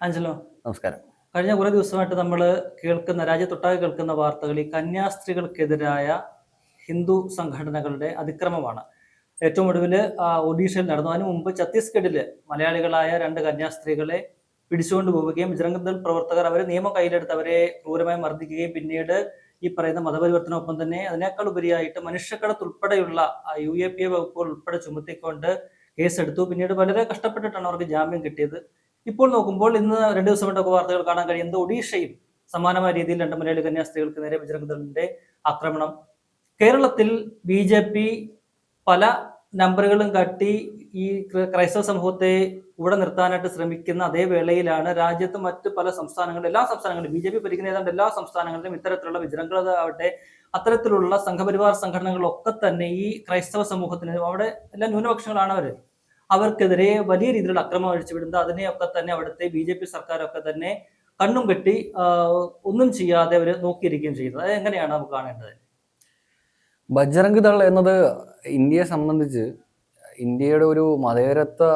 Angelo, നമസ്കാരം. കഴിഞ്ഞ കുറേ ദിവസമായിട്ട് നമ്മൾ രാജ്യത്തൊട്ടാകെ കേൾക്കുന്ന വാർത്തകൾ ഈ കന്യാസ്ത്രീകൾക്കെതിരായ ഹിന്ദു സംഘടനകളുടെ അതിക്രമമാണ്. ഏറ്റവും ഒടുവിൽ ഒഡീഷയിൽ നടന്നു. അതിനു മുമ്പ് ഛത്തീസ്ഗഡിൽ മലയാളികളായ 2 കന്യാസ്ത്രീകളെ പിടിച്ചുകൊണ്ട് പോവുകയും ബജ്രംഗ് പ്രവർത്തകർ അവരെ നിയമം കയ്യിലെടുത്ത് അവരെ ക്രൂരമായി മർദ്ദിക്കുകയും പിന്നീട് ഈ പറയുന്ന മതപരിവർത്തനമൊപ്പം തന്നെ അതിനേക്കാൾ ഉപരിയായിട്ട് മനുഷ്യക്കടത്ത് ഉൾപ്പെടെയുള്ള UAPA വകുപ്പുകൾ ഉൾപ്പെടെ ചുമത്തിക്കൊണ്ട് കേസെടുത്തു. പിന്നീട് വളരെ കഷ്ടപ്പെട്ടിട്ടാണ് അവർക്ക് ജാമ്യം കിട്ടിയത്. ഇപ്പോൾ നോക്കുമ്പോൾ ഇന്ന് 2 ദിവസമായിട്ടൊക്കെ വാർത്തകൾ കാണാൻ കഴിയുന്നത് ഒഡീഷയിൽ സമാനമായ രീതിയിൽ 2 മലയാളി കന്യാസ്ത്രീകൾക്ക് നേരെ ബജ്രംഗ് ദളിന്റെ ആക്രമണം. കേരളത്തിൽ BJP പല നമ്പറുകളും കാട്ടി ഈ ക്രൈസ്തവ സമൂഹത്തെ കൂടെ നിർത്താനായിട്ട് ശ്രമിക്കുന്ന അതേ വേളയിലാണ് രാജ്യത്ത് മറ്റ് പല സംസ്ഥാനങ്ങളിലും എല്ലാ സംസ്ഥാനങ്ങളിലും BJP ഭരിക്കുന്ന ഏതാണ്ട് എല്ലാ സംസ്ഥാനങ്ങളിലും ഇത്തരത്തിലുള്ള ബജ്രംഗ് ആവട്ടെ അത്തരത്തിലുള്ള സംഘപരിവാർ സംഘടനകളൊക്കെ തന്നെ ഈ ക്രൈസ്തവ സമൂഹത്തിന് അവിടെ എല്ലാ ന്യൂനപക്ഷങ്ങളാണ് അവർക്കെതിരെ വലിയ രീതിയിലുള്ള അക്രമം അഴിച്ചുവിടുന്നത്. അതിനെയൊക്കെ തന്നെ അവിടുത്തെ BJP സർക്കാരൊക്കെ തന്നെ കണ്ണും കെട്ടി ഒന്നും ചെയ്യാതെ അവർ നോക്കിയിരിക്കുകയും ചെയ്യുന്നത്. അത് എങ്ങനെയാണ് നമുക്ക് കാണേണ്ടത്? ബജ്രംഗ് ദൾ എന്നത് ഇന്ത്യയെ സംബന്ധിച്ച് ഇന്ത്യയുടെ ഒരു മതേതരത്വ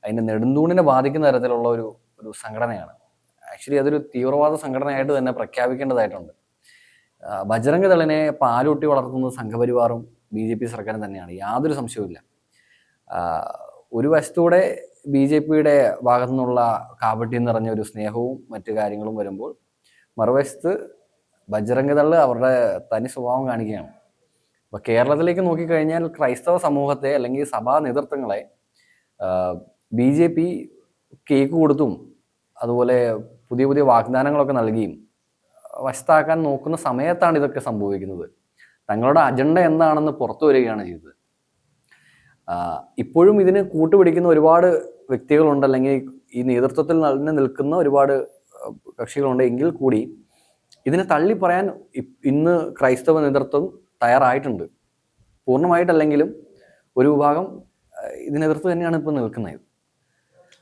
അതിന്റെ നെടുന്തൂണിനെ ബാധിക്കുന്ന തരത്തിലുള്ള ഒരു സംഘടനയാണ്. ആക്ച്വലി അതൊരു തീവ്രവാദ സംഘടനയായിട്ട് തന്നെ പ്രഖ്യാപിക്കേണ്ടതായിട്ടുണ്ട്. ബജ്രംഗ് ദളിനെ പാലൂട്ടി വളർത്തുന്നത് സംഘപരിവാറും BJP സർക്കാരും തന്നെയാണ്, യാതൊരു സംശയവുമില്ല. ഒരു വശത്തൂടെ BJPയുടെ ഭാഗത്തു നിന്നുള്ള കാപട്യം നിറഞ്ഞ ഒരു സ്നേഹവും മറ്റു കാര്യങ്ങളും വരുമ്പോൾ, മറുവശത്ത് ബജ്രംഗ് ദൾ അവരുടെ തനി സ്വഭാവം കാണിക്കുകയാണ്. അപ്പൊ കേരളത്തിലേക്ക് നോക്കിക്കഴിഞ്ഞാൽ ക്രൈസ്തവ സമൂഹത്തെ അല്ലെങ്കിൽ സഭാ നേതൃത്വങ്ങളെ BJP കേക്ക് കൊടുത്തും അതുപോലെ പുതിയ പുതിയ വാഗ്ദാനങ്ങളൊക്കെ നൽകിയും വശത്താക്കാൻ നോക്കുന്ന സമയത്താണ് ഇതൊക്കെ സംഭവിക്കുന്നത്. തങ്ങളുടെ അജണ്ട എന്താണെന്ന് പുറത്തു വരികയാണ് ചെയ്തത്. ഇപ്പോഴും ഇതിന് കൂട്ടുപിടിക്കുന്ന ഒരുപാട് വ്യക്തികളുണ്ട്, അല്ലെങ്കിൽ ഈ നേതൃത്വത്തിൽ നിൽക്കുന്ന ഒരുപാട് കക്ഷികളുണ്ട്. എങ്കിൽ കൂടി ഇതിനെ തള്ളി പറയാൻ ഇന്ന് ക്രൈസ്തവ നേതൃത്വം തയ്യാറായിട്ടുണ്ട്. പൂർണ്ണമായിട്ടല്ലെങ്കിലും ഒരു വിഭാഗം ഇതിനെതിർത്ത് തന്നെയാണ് ഇപ്പൊ നിൽക്കുന്നത്.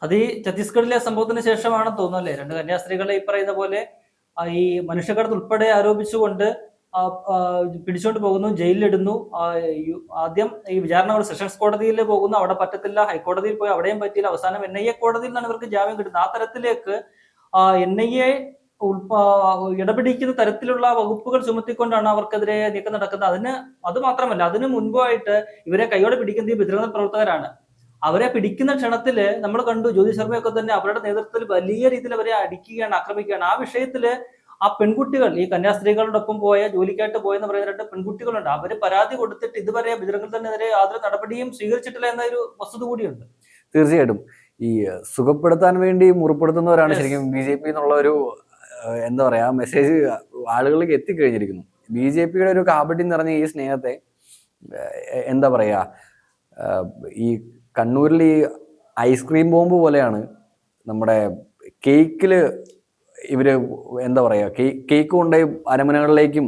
അത് ഈ ഛത്തീസ്ഗഡിലെ സംഭവത്തിന് ശേഷമാണ് തോന്നുന്നു അല്ലേ? 2 കന്യാസ്ത്രീകളെ ഈ പറയുന്ന പോലെ ഈ മനുഷ്യക്കടത്ത് ഉൾപ്പെടെ ആരോപിച്ചുകൊണ്ട് പിടിച്ചോണ്ട് പോകുന്നു, ജയിലിലിടുന്നു. ആദ്യം ഈ വിചാരണ സെഷൻസ് കോടതിയിൽ പോകുന്നു, അവിടെ പറ്റത്തില്ല. ഹൈക്കോടതിയിൽ പോയി, അവിടെയും പറ്റിയില്ല. അവസാനം NIA കോടതിയിൽ നിന്നാണ് ഇവർക്ക് ജാമ്യം കിട്ടുന്നത്. ആ തരത്തിലേക്ക് NIA ഇടപിടിക്കുന്ന തരത്തിലുള്ള വകുപ്പുകൾ ചുമത്തിക്കൊണ്ടാണ് അവർക്കെതിരെ നീക്കം നടക്കുന്നത്. അത് മാത്രമല്ല, അതിന് മുൻപായിട്ട് ഇവരെ കൈയോടെ പിടിക്കുന്നത് ഈ ബജ്രംഗ് പ്രവർത്തകരാണ്. അവരെ പിടിക്കുന്ന ക്ഷണത്തില് നമ്മൾ കണ്ടു, ജ്യോതി ശർമ്മയൊക്കെ തന്നെ അവരുടെ നേതൃത്വത്തിൽ വലിയ രീതിയിൽ അവരെ അടിക്കുകയാണ്, ആക്രമിക്കുകയാണ്. ആ വിഷയത്തില് ആ പെൺകുട്ടികൾ, ഈ കന്യാസ്ത്രീകളുടെ ഒപ്പം പോയ, ജോലിക്കായിട്ട് പോയെന്ന് പറയുന്ന 2 പെൺകുട്ടികളുണ്ട്. അവര് പരാതി കൊടുത്തിട്ട് ഇതുവരെ ബജ്രംഗ് ദളിനെതിരെ യാതൊരു നടപടിയും സ്വീകരിച്ചിട്ടില്ല എന്നൊരു വസ്തുത കൂടിയുണ്ട്. തീർച്ചയായിട്ടും ഈ സുഖപ്പെടുത്താൻ വേണ്ടി മുറിപ്പെടുത്തുന്നവരാണ് ശരിക്കും BJP എന്നുള്ള ഒരു എന്താ പറയാ മെസ്സേജ് ആളുകളിലേക്ക് എത്തിക്കഴിഞ്ഞിരിക്കുന്നു. BJPയുടെ ഒരു കാപട്യം നിറഞ്ഞ ഈ സ്നേഹത്തെ എന്താ പറയാ, ഈ കണ്ണൂരിൽ ഈ ഐസ്ക്രീം ബോംബ് പോലെയാണ് നമ്മുടെ കേക്കില് ഇവര് എന്താ പറയാ കേക്ക് കൊണ്ടുപോയി അരമനകളിലേക്കും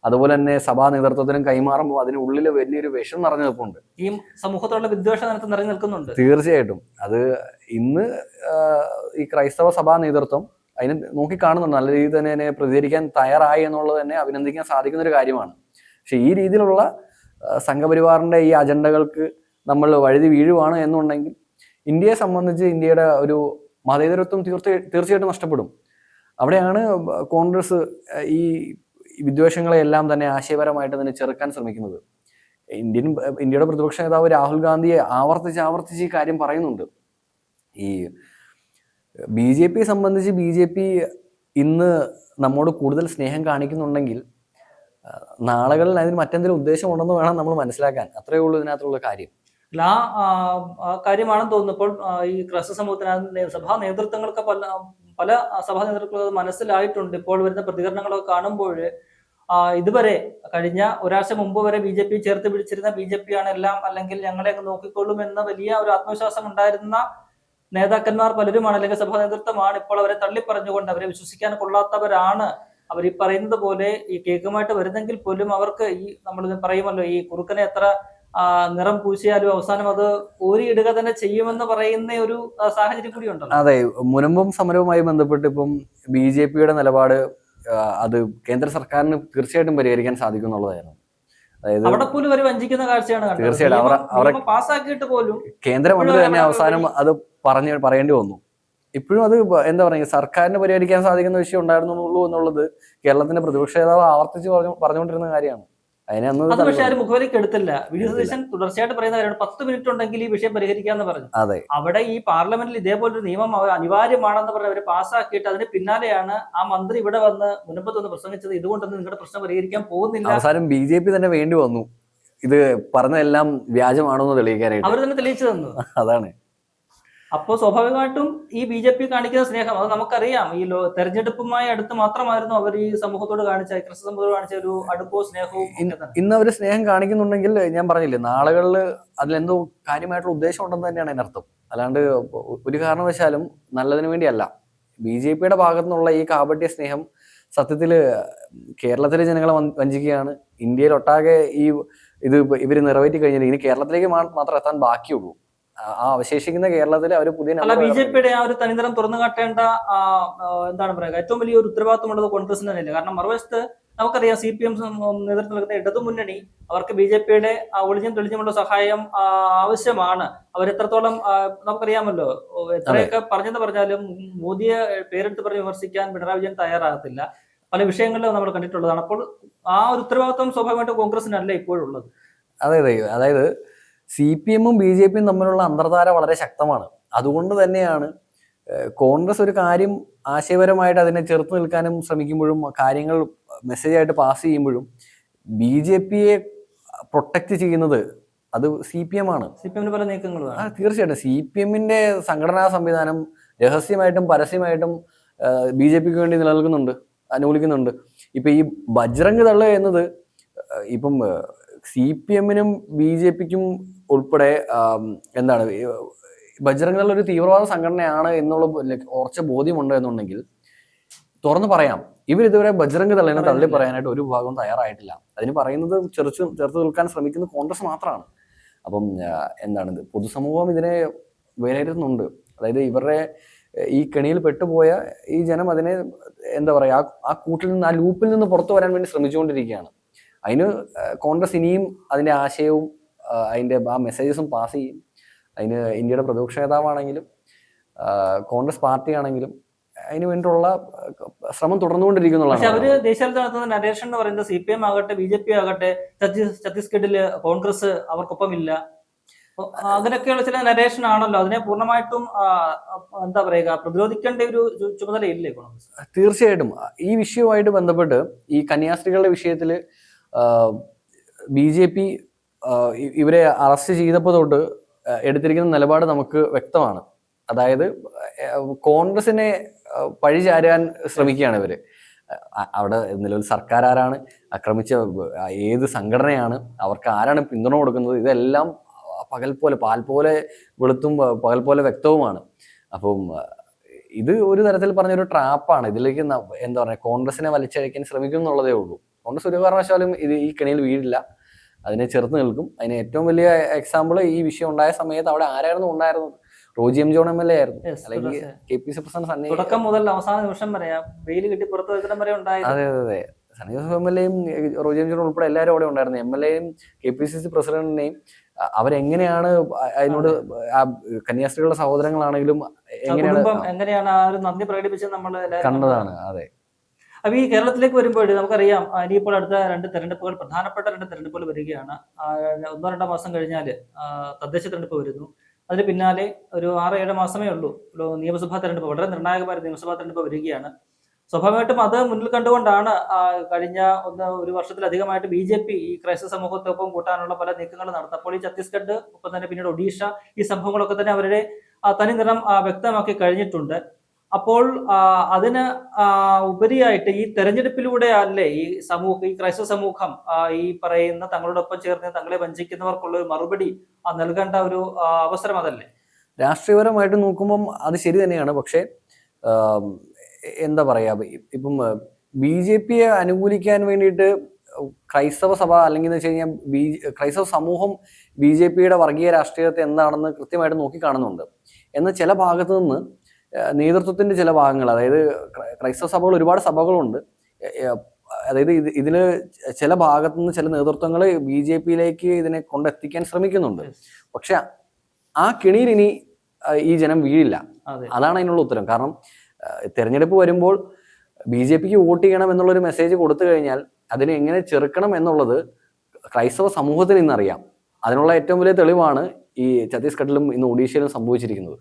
അതുപോലെ തന്നെ സഭാ നേതൃത്വത്തിനും കൈമാറുമ്പോൾ അതിനുള്ളിൽ വലിയൊരു വിഷം നിറഞ്ഞു നിൽപ്പുണ്ട്. ഈ സമൂഹത്തോടുള്ള വിദ്വേഷം നിറഞ്ഞു നിൽക്കുന്നുണ്ട്. തീർച്ചയായിട്ടും അത് ഇന്ന് ഈ ക്രൈസ്തവ സഭാ നേതൃത്വം അതിനെ നോക്കി കാണുന്നുണ്ട്. നല്ല രീതിയിൽ തന്നെ അതിനെ പ്രതികരിക്കാൻ തയ്യാറായി എന്നുള്ളത് തന്നെ അഭിനന്ദിക്കാൻ സാധിക്കുന്ന ഒരു കാര്യമാണ്. പക്ഷെ ഈ രീതിയിലുള്ള സംഘപരിവാറിന്റെ ഈ അജണ്ടകൾക്ക് നമ്മൾ വഴുതി വീഴുവാണ് എന്നുണ്ടെങ്കിൽ ഇന്ത്യയെ സംബന്ധിച്ച് ഇന്ത്യയുടെ ഒരു മതേതരത്വം തീർച്ചയായിട്ടും നഷ്ടപ്പെടും. അവിടെയാണ് കോൺഗ്രസ് ഈ വിദ്വേഷങ്ങളെ എല്ലാം തന്നെ ആശയപരമായിട്ട് തന്നെ ചെറുക്കാൻ ശ്രമിക്കുന്നത്. ഇന്ത്യയുടെ പ്രതിപക്ഷ നേതാവ് രാഹുൽ ഗാന്ധിയെ ആവർത്തിച്ച് ഈ കാര്യം പറയുന്നുണ്ട്. ഈ BJP സംബന്ധിച്ച് BJP ഇന്ന് നമ്മോട് കൂടുതൽ സ്നേഹം കാണിക്കുന്നുണ്ടെങ്കിൽ നാളുകളിൽ അതിന് മറ്റെന്തെങ്കിലും ഉദ്ദേശമുണ്ടെന്ന് വേണം നമ്മൾ മനസ്സിലാക്കാൻ. അത്രയേ ഉള്ളൂ ഇതിനകത്തുള്ള കാര്യം. ആ കാര്യമാണെന്ന് തോന്നുന്നു. ഇപ്പോൾ ഈ ക്രൈസ്തവ സമൂഹത്തിന് സഭാ നേതൃത്വങ്ങൾക്ക് പല സഭാ നേതൃത്വങ്ങൾ മനസ്സിലായിട്ടുണ്ട്. ഇപ്പോൾ വരുന്ന പ്രതികരണങ്ങളൊക്കെ കാണുമ്പോൾ ഇതുവരെ കഴിഞ്ഞ ഒരാഴ്ച മുമ്പ് വരെ BJP ചേർത്ത് പിടിച്ചിരുന്ന BJP ആണ് എല്ലാം, അല്ലെങ്കിൽ ഞങ്ങളെയൊക്കെ നോക്കിക്കൊള്ളും എന്ന വലിയ ഒരു ആത്മവിശ്വാസം ഉണ്ടായിരുന്ന നേതാക്കന്മാർ പലരുമാണ്, അല്ലെങ്കിൽ സഭാ നേതൃത്വമാണ് ഇപ്പോൾ അവരെ തള്ളിപ്പറഞ്ഞുകൊണ്ട് അവരെ വിശ്വസിക്കാൻ കൊള്ളാത്തവരാണ് അവർ ഈ പറയുന്നത് പോലെ ഈ കേക്കുമായിട്ട് വരുന്നെങ്കിൽ പോലും അവർക്ക് ഈ നമ്മൾ പറയുമല്ലോ, ഈ കുറുക്കനെ എത്ര നിറം പൂശിയാലും അവസാനം അത് ഊരിയിടുക തന്നെ ചെയ്യുമെന്ന് പറയുന്ന ഒരു സാഹചര്യം കൂടി ഉണ്ടല്ലോ. അതെ, മുനമ്പം സമരവുമായി ബന്ധപ്പെട്ട് ഇപ്പം BJPയുടെ നിലപാട് അത് കേന്ദ്ര സർക്കാരിന് തീർച്ചയായിട്ടും പരിഹരിക്കാൻ സാധിക്കും എന്നുള്ളതായിരുന്നു. അതായത് അവിടെ പോലും അവർ വഞ്ചിക്കുന്ന കാഴ്ചയാണ്. തീർച്ചയായിട്ടും പാസ്സാക്കിയിട്ട് പോലും കേന്ദ്രമന്ത്രി തന്നെ അവസാനം അത് പറയേണ്ടി വന്നു. ഇപ്പോഴും അത് എന്താ പറയുക, സർക്കാരിന് പരിഹരിക്കാൻ സാധിക്കുന്ന വിഷയം ഉണ്ടായിരുന്നുള്ളൂ എന്നുള്ളത് കേരളത്തിന്റെ പ്രതിപക്ഷ നേതാവ് ആവർത്തിച്ച് പറഞ്ഞുകൊണ്ടിരുന്ന കാര്യമാണ്. അതിനെ അത് പക്ഷെ ആരും മുഖവിലേക്ക് എടുത്തില്ല. വി ഡി സതീശൻ തുടർച്ചയായിട്ട് പറയുന്ന കാര്യമാണ് 10 മിനിറ്റ് ഉണ്ടെങ്കിൽ ഈ വിഷയം പരിഹരിക്കാന്ന് പറഞ്ഞു. അതെ, അവിടെ ഈ പാർലമെന്റിൽ ഇതേപോലൊരു നിയമം അനിവാര്യമാണെന്ന് പറഞ്ഞ് അവർ പാസ്സാക്കിയിട്ട് അതിന് പിന്നാലെയാണ് ആ മന്ത്രി ഇവിടെ വന്ന് മുൻപത്ത് വന്ന് പ്രസംഗിച്ചത്, ഇതുകൊണ്ടൊന്നും നിങ്ങളുടെ പ്രശ്നം പരിഹരിക്കാൻ പോകുന്നില്ല. അവസാനം BJP തന്നെ വേണ്ടി വന്നു ഇത് പറഞ്ഞതെല്ലാം വ്യാജമാണോ എന്ന് തെളിയിക്കാനായിട്ട്. അവർ തന്നെ തെളിയിച്ചു തന്നു. അതാണ്. അപ്പോൾ സ്വാഭാവികമായിട്ടും ഈ BJP കാണിക്കുന്ന സ്നേഹം അത് നമുക്കറിയാം. ഈ തെരഞ്ഞെടുപ്പുമായി അടുത്ത് മാത്രമായിരുന്നു അവർ ഈ സമൂഹത്തോട് കാണിച്ച, ക്രിസ്തു സമൂഹത്തോട് കാണിച്ച ഒരു അടുപ്പവും സ്നേഹവും. ഇന്ന് അവർ സ്നേഹം കാണിക്കുന്നുണ്ടെങ്കിൽ ഞാൻ പറഞ്ഞില്ലേ, നാളുകളിൽ അതിലെന്തോ കാര്യമായിട്ടുള്ള ഉദ്ദേശം ഉണ്ടെന്ന് തന്നെയാണ് അതിനർത്ഥം. അല്ലാണ്ട് ഒരു കാരണവശാലും നല്ലതിനു വേണ്ടിയല്ല. BJPയുടെ ഭാഗത്തു നിന്നുള്ള ഈ കാപട്യ സ്നേഹം സത്യത്തില് കേരളത്തിലെ ജനങ്ങളെ വഞ്ചിക്കുകയാണ്. ഇന്ത്യയിലൊട്ടാകെ ഇത് ഇവർ നിറവേറ്റി കഴിഞ്ഞാൽ ഇനി കേരളത്തിലേക്ക് മാത്രം എത്താൻ ബാക്കിയുള്ളൂ. ആ അവശേഷിക്കുന്ന കേരളത്തിൽ അവർ പുതിയ BJPയുടെ ആ ഒരു തനിനിറം തുറന്നു കാട്ടേണ്ട എന്താണ് പറയുക, ഏറ്റവും വലിയ ഒരു ഉത്തരവാദിത്വമുള്ളത് കോൺഗ്രസിന് തന്നെയല്ല. കാരണം മറുവശത്ത് നമുക്കറിയാം CPM നേതൃത്വം നൽകുന്ന ഇടതുമുന്നണി അവർക്ക് BJPയുടെ ഒളിഞ്ഞും തെളിഞ്ഞുമുള്ള സഹായം ആവശ്യമാണ്. അവരെത്രത്തോളം നമുക്കറിയാമല്ലോ, എത്രയൊക്കെ പറഞ്ഞെന്ന് പറഞ്ഞാലും മോദിയെ പേരെടുത്ത് പറഞ്ഞ് വിമർശിക്കാൻ പിണറായി വിജയൻ തയ്യാറാകത്തില്ല. പല വിഷയങ്ങളിലും നമ്മൾ കണ്ടിട്ടുള്ളതാണ്. അപ്പോൾ ആ ഒരു ഉത്തരവാദിത്വം സ്വാഭാവികമായിട്ടും കോൺഗ്രസിനല്ല ഇപ്പോഴുള്ളത്. അതെ, അതായത് CPM-ഉം BJP-യും തമ്മിലുള്ള അന്തർധാര വളരെ ശക്തമാണ്. അതുകൊണ്ട് തന്നെയാണ് കോൺഗ്രസ് ഒരു കാര്യം ആശയപരമായിട്ട് അതിനെ ചെറുത്ത് നിൽക്കാനും ശ്രമിക്കുമ്പോഴും കാര്യങ്ങൾ മെസ്സേജായിട്ട് പാസ് ചെയ്യുമ്പോഴും BJP-യെ പ്രൊട്ടക്ട് ചെയ്യുന്നത് അത് CPM ആണ്. CPM-ന് പല നീക്കങ്ങളുമാണ്. തീർച്ചയായിട്ടും CPM-ന്റെ സംഘടനാ സംവിധാനം രഹസ്യമായിട്ടും പരസ്യമായിട്ടും BJP-ക്ക് വേണ്ടി നിലനിൽക്കുന്നുണ്ട്, അനുകൂലിക്കുന്നുണ്ട്. ഇപ്പൊ ഈ ബജ്രംഗ് ദൾ എന്നത് ഇപ്പം CPM-നും BJP-ക്കും ഉൾപ്പെടെ എന്താണ്, ബജ്രംഗ് ദൾ ഒരു തീവ്രവാദ സംഘടനയാണ് എന്നുള്ള ഉറച്ച ബോധ്യമുണ്ട് എന്നുണ്ടെങ്കിൽ തുറന്നു പറയാം. ഇവരിതുവരെ ബജ്രംഗ് ദളിനെ തള്ളി പറയാനായിട്ട് ഒരു വിഭാഗവും തയ്യാറായിട്ടില്ല. അതിന് പറയുന്നത് ചേർത്ത് നിൽക്കാൻ ശ്രമിക്കുന്നത് കോൺഗ്രസ് മാത്രമാണ്. അപ്പം എന്താണ്, പൊതുസമൂഹം ഇതിനെ വിലയിരുത്തുന്നുണ്ട്. അതായത് ഇവരുടെ ഈ കെണിയിൽ പെട്ടുപോയ ഈ ജനം അതിനെ എന്താ പറയാ, ആ കൂട്ടിൽ നിന്ന്, ആ ലൂപ്പിൽ നിന്ന് പുറത്തു വരാൻ വേണ്ടി ശ്രമിച്ചുകൊണ്ടിരിക്കുകയാണ്. അതിന് കോൺഗ്രസ് ഇനിയും അതിന്റെ ആശയവും അതിന്റെ ആ മെസ്സേജസും പാസ് ചെയ്യും. അതിന് ഇന്ത്യയുടെ പ്രതിപക്ഷ നേതാവാണെങ്കിലും കോൺഗ്രസ് പാർട്ടി ആണെങ്കിലും അതിന് വേണ്ടിയുള്ള ശ്രമം തുടർന്നുകൊണ്ടിരിക്കുന്നുള്ളതാണ്. പക്ഷെ അവര് ദേശീയതലത്തിൽ നടത്തുന്ന നരേഷൻ എന്ന് പറയുന്നത് CPM ആകട്ടെ BJP ആകട്ടെ ഛത്തീസ്ഗഡില് കോൺഗ്രസ് അവർക്കൊപ്പമില്ല, അങ്ങനെയൊക്കെയുള്ള ചില നരേഷൻ ആണല്ലോ. അതിനെ പൂർണ്ണമായിട്ടും എന്താ പറയുക, പ്രതിരോധിക്കേണ്ട ഒരു ചുമതലയില്ലേ കോൺഗ്രസ്? തീർച്ചയായിട്ടും ഈ വിഷയവുമായിട്ട് ബന്ധപ്പെട്ട് ഈ കന്യാസ്ത്രീകളുടെ വിഷയത്തില് BJP ഇവരെ അറസ്റ്റ് ചെയ്തപ്പോൾ തൊട്ട് എടുത്തിരിക്കുന്ന നിലപാട് നമുക്ക് വ്യക്തമാണ്. അതായത് കോൺഗ്രസിനെ പഴിചാരാൻ ശ്രമിക്കുകയാണ് ഇവര്. അവിടെ നിലവിൽ സർക്കാർ ആരാണ്, ആക്രമിച്ച ഏത് സംഘടനയാണ്, അവർക്ക് ആരാണ് പിന്തുണ കൊടുക്കുന്നത്, ഇതെല്ലാം പകൽ പോലെ പാൽ പോലെ വെളുത്തും പകൽ പോലെ വ്യക്തവുമാണ്. അപ്പം ഇത് ഒരു തരത്തിൽ പറഞ്ഞൊരു ട്രാപ്പാണ്. ഇതിലേക്ക് എന്താ പറയുക, കോൺഗ്രസിനെ വലിച്ചഴിക്കാൻ ശ്രമിക്കും എന്നുള്ളതേ ഉള്ളൂ. കോൺഗ്രസ് ഒരു കാരണവശാലും ഈ കെണിയിൽ വീഴില്ല, അതിനെ ചെറുത്ത് നിൽക്കും. അതിന് ഏറ്റവും വലിയ എക്സാമ്പിൾ ഈ വിഷയം ഉണ്ടായ സമയത്ത് അവിടെ ആരായിരുന്നു ഉണ്ടായിരുന്നത്? റോജി എം ജോൺ MLA ആയിരുന്നു, അല്ലെങ്കിൽ KPC പ്രസിഡന്റ് തുടക്കം മുതൽ അവസാന നിമിഷം വരെ വെയിൽ കിട്ടി പുറത്തു വരെ ഉണ്ടായിരുന്നു. അതെ, സണ്ണി ജോസഫ് MLA-യും റോജി എം ജോൺ ഉൾപ്പെടെ എല്ലാവരും അവിടെ ഉണ്ടായിരുന്നു. MLA-യും KPCC പ്രസിഡന്റിനെയും അവരെങ്ങനെയാണ് അതിനോട് ആ കന്യാസ്ത്രീകളുടെ സഹോദരങ്ങളാണെങ്കിലും എങ്ങനെയാണ് ആ ഒരു നന്ദി പ്രകടിപ്പിച്ചത് നമ്മൾ കണ്ടതാണ്. അതെ. അപ്പൊ ഈ കേരളത്തിലേക്ക് വരുമ്പോൾ നമുക്കറിയാം, ഇനിയിപ്പോൾ അടുത്ത പ്രധാനപ്പെട്ട രണ്ട് തെരഞ്ഞെടുപ്പുകൾ വരികയാണ്. 1-2 മാസം കഴിഞ്ഞാൽ തദ്ദേശ തെരഞ്ഞെടുപ്പ് വരുന്നു. അതിന് പിന്നാലെ ഒരു 6-7 മാസമേ ഉള്ളൂ നിയമസഭാ തെരഞ്ഞെടുപ്പ്, വളരെ നിർണായകമായ നിയമസഭാ തെരഞ്ഞെടുപ്പ് വരികയാണ്. സ്വാഭാവികമായിട്ടും അത് മുന്നിൽ കണ്ടുകൊണ്ടാണ് കഴിഞ്ഞ ഒരു വർഷത്തിലധികമായിട്ട് BJP ഈ ക്രൈസ്തവ സമൂഹത്തോടൊപ്പം കൂട്ടാനുള്ള പല നീക്കങ്ങൾ നടത്തുന്നത്. അപ്പോൾ ഈ ഛത്തീസ്ഗഡ്, ഒപ്പം തന്നെ പിന്നീട് ഒഡീഷ, ഈ സംഭവങ്ങളൊക്കെ തന്നെ അവരുടെ തനി നിറം വ്യക്തമാക്കി കഴിഞ്ഞിട്ടുണ്ട്. അപ്പോൾ അതിന് ഉപരിയായിട്ട് ഈ തെരഞ്ഞെടുപ്പിലൂടെ അല്ലേ ഈ ക്രൈസ്തവ സമൂഹം ഈ പറയുന്ന തങ്ങളോടൊപ്പം ചേർന്ന് തങ്ങളെ വഞ്ചിക്കുന്നവർക്കുള്ള ഒരു മറുപടി നൽകേണ്ട ഒരു അവസരം അതല്ലേ? രാഷ്ട്രീയപരമായിട്ട് നോക്കുമ്പം അത് ശരി തന്നെയാണ്. പക്ഷെ എന്താ പറയാ, ഇപ്പം BJP-യെ അനുകൂലിക്കാൻ വേണ്ടിയിട്ട് ക്രൈസ്തവ സഭ അല്ലെങ്കിൽ എന്ന് വെച്ച് കഴിഞ്ഞാൽ ക്രൈസ്തവ സമൂഹം BJP-യുടെ വർഗീയ രാഷ്ട്രീയത്തെ എന്താണെന്ന് കൃത്യമായിട്ട് നോക്കിക്കാണുന്നുണ്ട്. എന്നാൽ ചില ഭാഗത്തു നിന്ന് നേതൃത്വത്തിന്റെ ചില ഭാഗങ്ങൾ, അതായത് ക്രൈസ്തവ സഭകൾ ഒരുപാട് സഭകളുണ്ട്, അതായത് ഇതില് ചില ഭാഗത്തു നിന്ന് ചില നേതൃത്വങ്ങൾ BJP-യിലേക്ക് ഇതിനെ കൊണ്ടെത്തിക്കാൻ ശ്രമിക്കുന്നുണ്ട്. പക്ഷെ ആ കെണിയിൽ ഇനി ഈ ജനം വീഴില്ല. അതെ. അതാണ് അതിനുള്ള ഉത്തരം. കാരണം തെരഞ്ഞെടുപ്പ് വരുമ്പോൾ BJPക്ക് വോട്ട് ചെയ്യണം എന്നുള്ളൊരു മെസ്സേജ് കൊടുത്തു കഴിഞ്ഞാൽ അതിനെ എങ്ങനെ ചെറുക്കണം എന്നുള്ളത് ക്രൈസ്തവ സമൂഹത്തിന് ഇന്നറിയാം. അതിനുള്ള ഏറ്റവും വലിയ തെളിവാണ് ഈ ഛത്തീസ്ഗഡിലും ഇന്ന് ഒഡീഷയിലും സംഭവിച്ചിരിക്കുന്നത്.